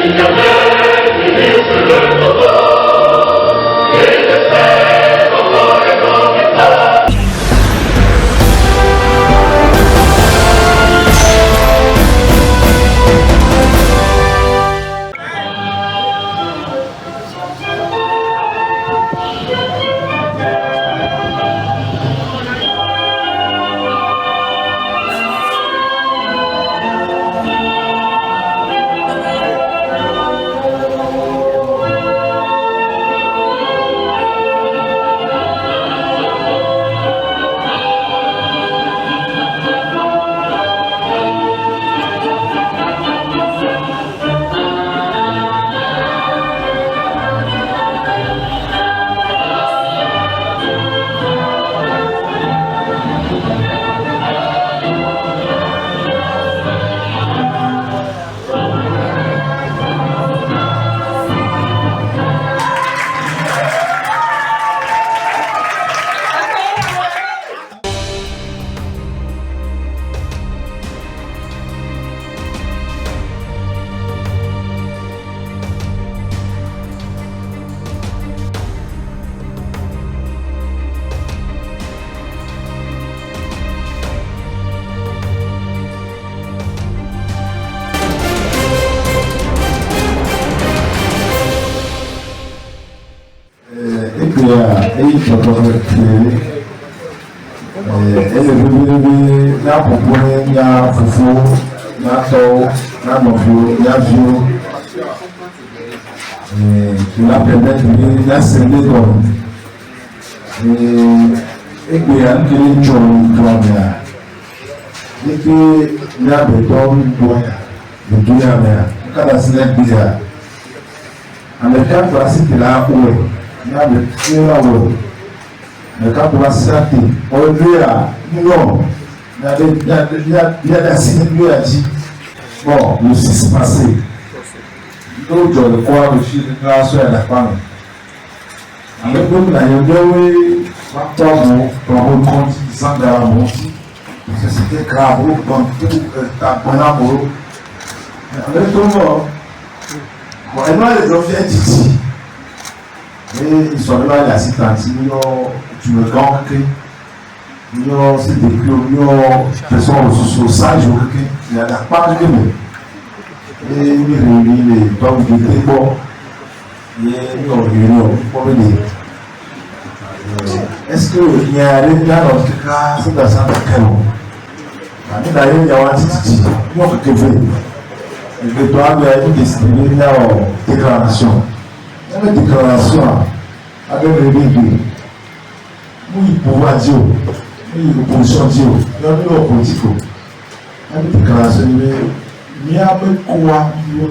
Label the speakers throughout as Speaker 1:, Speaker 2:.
Speaker 1: Et le bébé n'a proposé, n'a foufou, n'a tau, n'a mofio, n'a vieux. Qui l'a permis de n'a scellé comme. Et puis, il y a un petit jour, et puis, il y a des hommes, de tout le monde, quand la scène est bizarre. En le cas de la cité là où il y a des filles là où le cas de la cité, on lui a non, il y a des signes lui a dit bon, le 6 passé, donc je le crois le fil de la soeur et la femme. Avec nous, la Yodewe, Macton, pour compte 100 $, c'était grave, donc tout à bon amour. Avec tout le monde. Bon, et moi, les objets ici, et ils sont là, il y a six ans, tu me gagnes, c'est des personnes sages, il y a pas de game. Et il réunit les gens qui étaient bons, et ils ont réuni pour venir. Est-ce qu'il y a des gens dans ce cas, c'est dans ça, il y a un titi, il y a un titi. Le droit de destiné à une déclaration. Une déclaration avec le bébé. Oui, pouvoir dire, oui, opposition dire, il y a une politique. Une déclaration, il y a un peu quoi il y a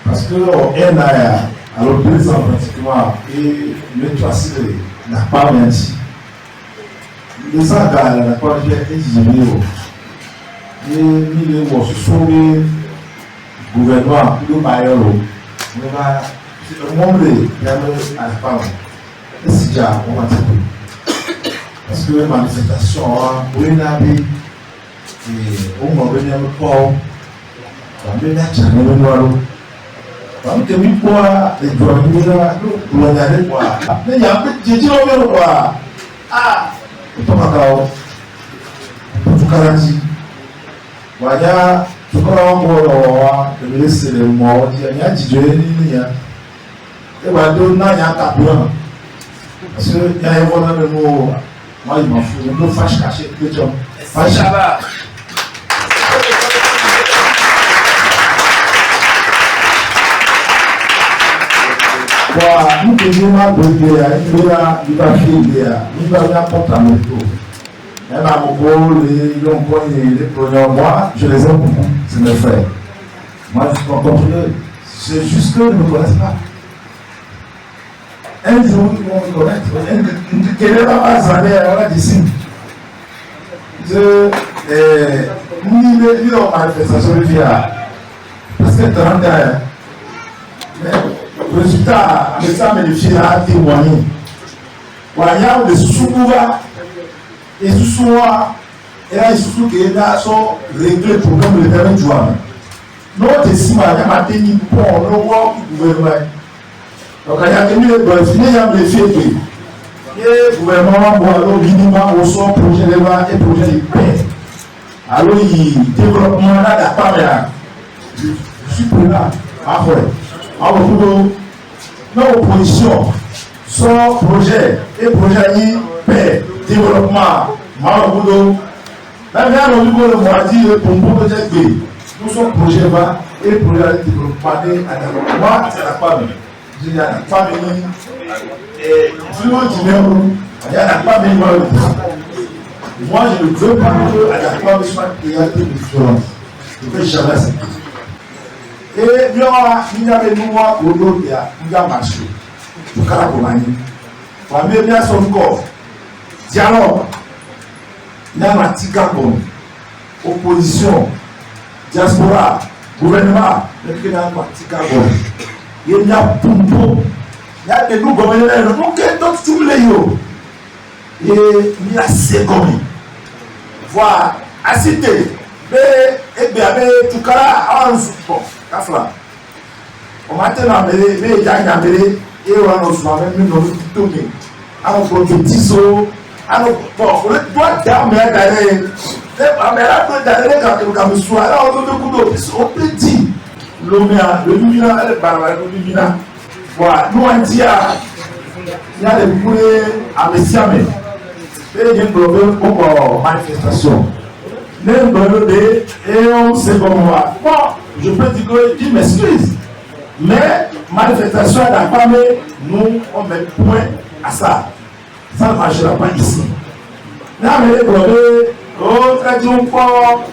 Speaker 1: parce que elle a alors 2 ans pratiquement et le tracé n'a pas menti. Les agars n'a pas été exilés. Et il est sur le gouvernement, le bailleur, le monde est à la femme. Et c'est déjà on va dire. Parce que les manifestations, on a vu, on va venir le port, on va venir le noir. On va venir voir les douaniers, on va aller voir. Mais il y a un peu de gens qui vont voir. Ah, on va voir. On va voir. Wanya tukora wangoro le lesele mo ti anya jijo ni ya e wa do na ya kapura parce que ya evo na mo wa ima fu no fash caché que tu fash ba wa nous devons ma donner à il va filer il va ya porter moto. Même à Mogo, les premiers mois, je les aime beaucoup, c'est mes frères. Moi, je peux continuer. C'est juste qu'ils ne me connaissent pas. Un jour, ils vont me connaître. Quelle est la base d'ici? Ni en manifestation de via. Parce que 30 ans. Mais le résultat, avec ça, mes filles a témoigné. Il y a des sous-pouvoirs. Et ce soir, il y a surtout qu'il y a réglé le problème de terrain de joie. Notre estima, il y a ma technique pour le voir du gouvernement. Donc, il y a des milliers de brefs, il y a des faits. Et le gouvernement, pour aller au minimum, au son projet de loi et projet de paix. Alors, il développement là, d'accord, je suis prudent. Après, en opposition, son projet et projet de paix, développement, Maroc, même là, on dit que le moitié de Pombo de Jacques, nous sommes projet va et projet de développement, moi, c'est la famille. Je dis à la famille, et tout le monde dit, il y a la famille, moi, je ne veux pas que à la famille soit égalité de violence. Je ne veux jamais ça. Et il y aura, il y avait nous, au dos, il y a marché. Pour Caracomanie. Pour amener bien son corps. Dialogue. Il y a la Ticabon. Opposition. Diaspora. Gouvernement. Il y a la Ticabon. Il y a Pumpo. Il y a des nouveaux gouverneurs. Donc, d'autres tous les yo. Et il y a Ségomi. Voilà. À citer. Et bien, tout cas, en support. Kafla. On m'a dit mais il y a un et on a souvent même nous tourner. Alors pour que tiso, alors pour le doigt d'armes d'aller. Mais là pour d'aller quand me soit là on te couteau on peut dire l'homme le lumina le barba le lumina. Voilà, nous on dit il y a des boulets à Messiamé. Et il y a un problème pour manifestation. Même dans le dé et on sait comme moi. Bon, je peux dire que il m'excuse. Mais manifestation à la famille, nous on met point à ça. Ça ne marchera pas ici. Là, mais les problèmes, au Tradion-Port,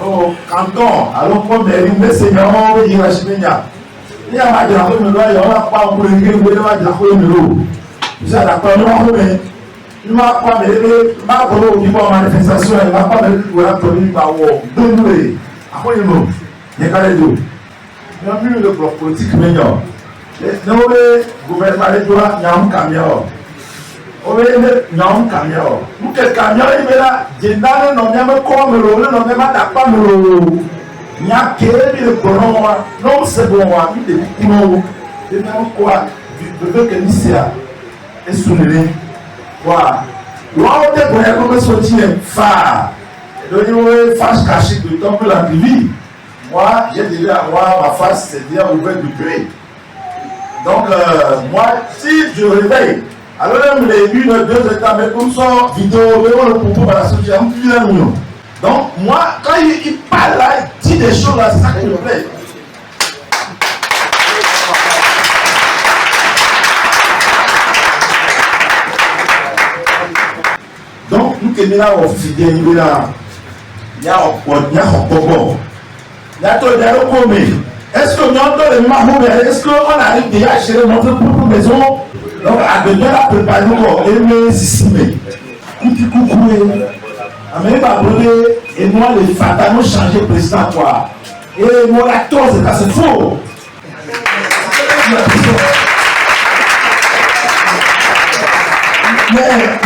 Speaker 1: au canton, alors qu'on mérite des seigneurs, il y a Chimenia. Il y a ma diapo, il y a pas pour le gré, il y a ma diapo, il y a la famille, il m'a pas ma polo qui va manifestation, il m'a pas la commune par où deux après nous, il y a les deux. Il y a mieux le bloc politique meilleur. Nous le gouvernement de droit, il y a un camion. Il y a un camion. Nous quel camion il est là, j'ai donné non même comme le non même pas le. Il y a quel le colon non c'est bon moi, il est non. Et même quoi, je veux que Nicia est soulevée. Voilà. Là, on est pour les sortir phare. Le niveau face cachée de temple la vie. Moi, j'ai déjà avoir ma face, c'est-à-dire ouverte du gré. Donc, moi, si je réveille, alors même les 1, 2 états, mais comme ça, vidéo, le propos par la société, on plus la million. Donc, moi, quand il parle là, il dit des choses là, c'est ça qui me plaît. Donc, nous qui sommes là, on fidèle, il y a un bon. Il y a tout le monde. Est-ce que nous avons le marron? Est-ce qu'on arrive déjà à gérer notre propre maison? Donc, à devenir la préparer, et ici, coucou, et moi, les fatales ont changé président, quoi. Et moi, la cause, c'est faux.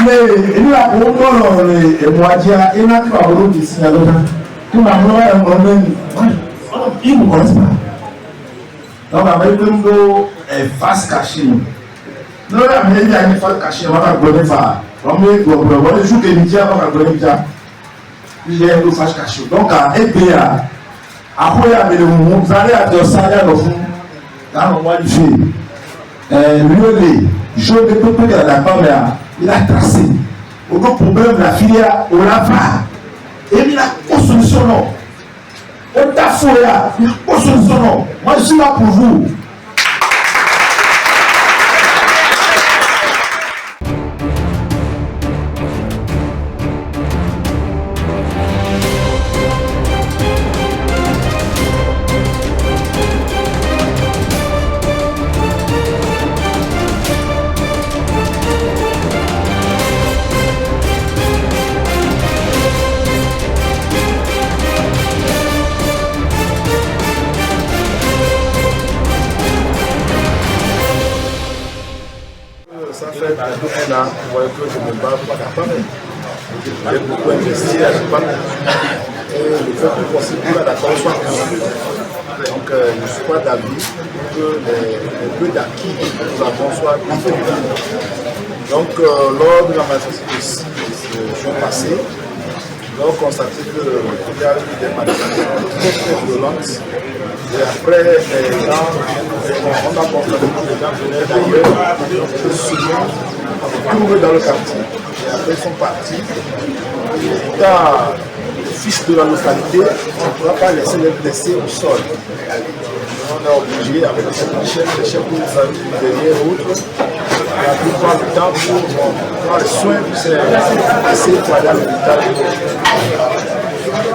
Speaker 1: Mais nous avons les moitiés et nous avons des signaux. Nous avons ils ne connaissent pas. Donc, avec nous, face cachée. Nous avons une face cachée, on va donner ça. On va donner jour que midi, on va donner ça. Il y a une face cachée. Donc, à EPA, après, vous allez à Dossaya, dans le mois du février. Le jour de tout le la femme, il a tracé. Aucun problème, la filière, on la va. Et il a une solution, non. On t'a fouillé, il a une solution, non. Moi, je suis là pour vous.
Speaker 2: Ça fait bientôt 1 an, vous voyez que je me bats pour la femme. J'ai beaucoup investi, je n'ai pas et le fait que possible à d'accord soit construit. Donc je ne suis pas d'avis que les peu d'acquis que nous avons soient défendus. Donc lors de la manifestation de juin passé, nous avons constaté qu'il y a eu des manifestations très violentes. Et après, les gens, on a constaté que les gens venaient d'ailleurs, souvent, trouver dans le quartier. Et après, ils sont partis. Étant fils de la localité, on ne pourra pas laisser les blessés au sol. On est obligé, avec les chefs que nous avons derrière autres, la plupart du temps pour prendre les soins de ces blessés pour aller à l'hôpital.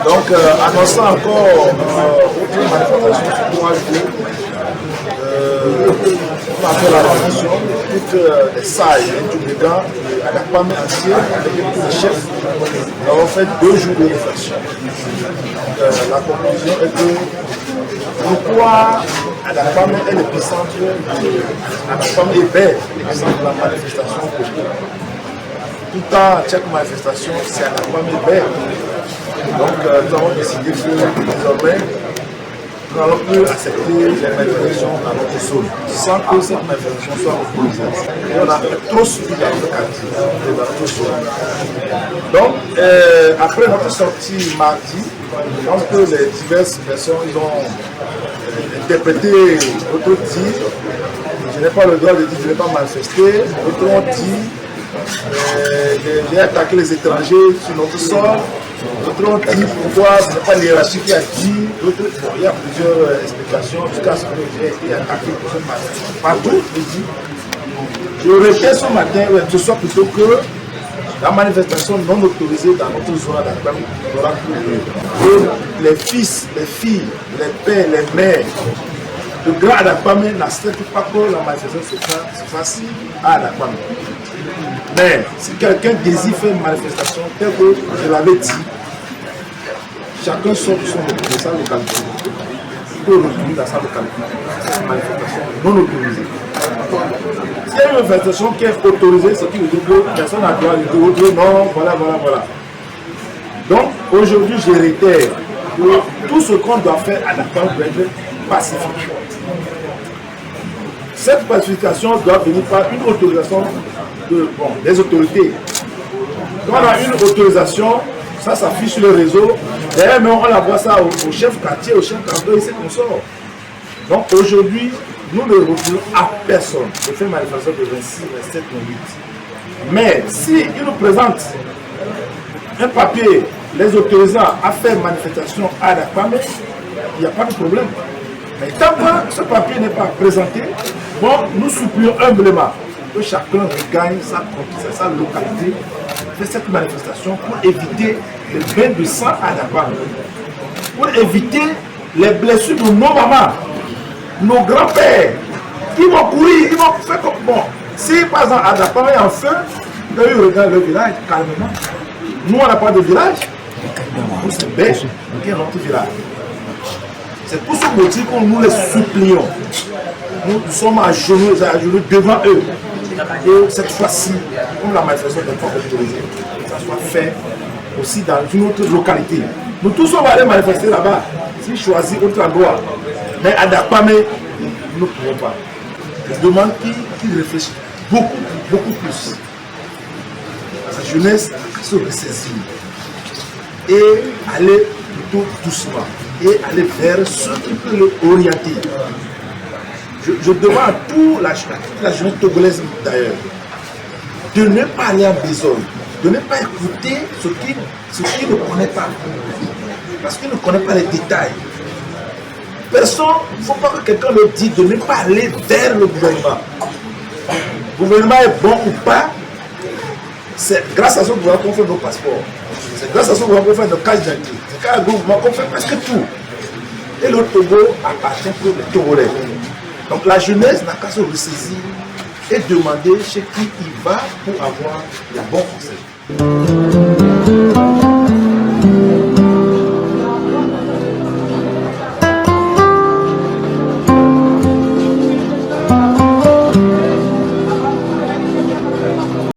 Speaker 2: Donc, annonçant encore autre manifestation sur 3 jours, on a fait la rendition de toutes les salles et tous les gars à la PAM entière avec tous les chefs. Nous avons fait 2 jours de réflexion. La conclusion est que pourquoi à la PAM est l'épicentre, à la PAM est vert, l'épicentre de la manifestation. Tout en chaque manifestation, c'est à la PAM est vert. Donc nous avons décidé que désormais, nous n'allons plus accepter les manifestations dans notre zone sans que cette manifestation soit autorisée. Et on a trop subi dans notre quartier et dans notre zone. Donc, après notre sortie mardi, je pense que les diverses personnes ils ont interprété notre dit. Je n'ai pas le droit de dire que je ne vais pas manifester. D'autres ont dit j'ai attaqué les étrangers sur notre sol. D'autres ont dit pourquoi ce n'est pas l'hierarchie qui a dit. Il y a plusieurs explications jusqu'à ce que j'ai été attaqué pour ce matin. Partout, je dis. Je répète ce matin, ce soir plutôt que la manifestation non autorisée dans notre zone d'Akbami n'aura plus lieu. Et les fils, les filles, les pères, les mères, le grand Adakbami n'acceptent pas que la manifestation se fasse à Adakbami. Mais si quelqu'un désire faire une manifestation, tel que je l'avais dit, chacun sort de sa localité. Il peut retourner dans sa localité. C'est une manifestation non autorisée. S'il y a une manifestation qui est autorisée, c'est qui veut dire que personne n'a droit de dire non, voilà. Donc aujourd'hui, je réitère que tout ce qu'on doit faire à la fin doit être pacifique. Cette pacification doit venir par une autorisation des autorités. Quand on a une autorisation, ça s'affiche sur le réseau. D'ailleurs, on envoie ça au chef quartier, au chef canton et c'est qu'on sort. Donc aujourd'hui, nous ne refusons à personne de faire manifestation de 26, 27, 28. Mais s'ils nous présentent un papier les autorisant à faire manifestation à la PAM, il n'y a pas de problème. Mais tant que ce papier n'est pas présenté, bon, nous supplions humblement que chacun regagne sa localité, fait cette manifestation pour éviter le bain de sang à la PAM, pour éviter les blessures de nos mamans, nos grands-pères, qui vont courir, ils vont faire comme bon. Si par exemple à la PAM est en feu, ils regardent le village calmement. Nous, on n'a pas de village, nous c'est belge, qui est notre village. C'est pour ce motif que nous les supplions. Nous sommes à genoux devant eux. Et cette fois-ci, comme la manifestation n'est pas autorisée, que ça soit fait aussi dans une autre localité. Nous tous on va aller manifester là-bas, s'ils choisissent autre endroit. Mais à Dakpame, nous ne pouvons pas. Je demande qu'ils réfléchissent beaucoup plus. La jeunesse se ressaisir et aller plutôt doucement et aller vers ceux qui peuvent l'orienter. Je demande à toute la jeunesse togolaise d'ailleurs de ne pas aller en besogne, de ne pas écouter ce qu'ils ne connaissent pas, parce qu'ils ne connaissent pas les détails. Personne, il ne faut pas que quelqu'un leur dise de ne pas aller vers le gouvernement. Le gouvernement est bon ou pas, c'est grâce à ce gouvernement qu'on fait nos passeports. C'est grâce à ce gouvernement qu'on fait nos cartes d'identité. C'est grâce à ce gouvernement qu'on fait presque tout. Et le Togo appartient pour les Togolais. Donc la jeunesse n'a qu'à se ressaisir et demander chez qui il va pour avoir les bons conseils.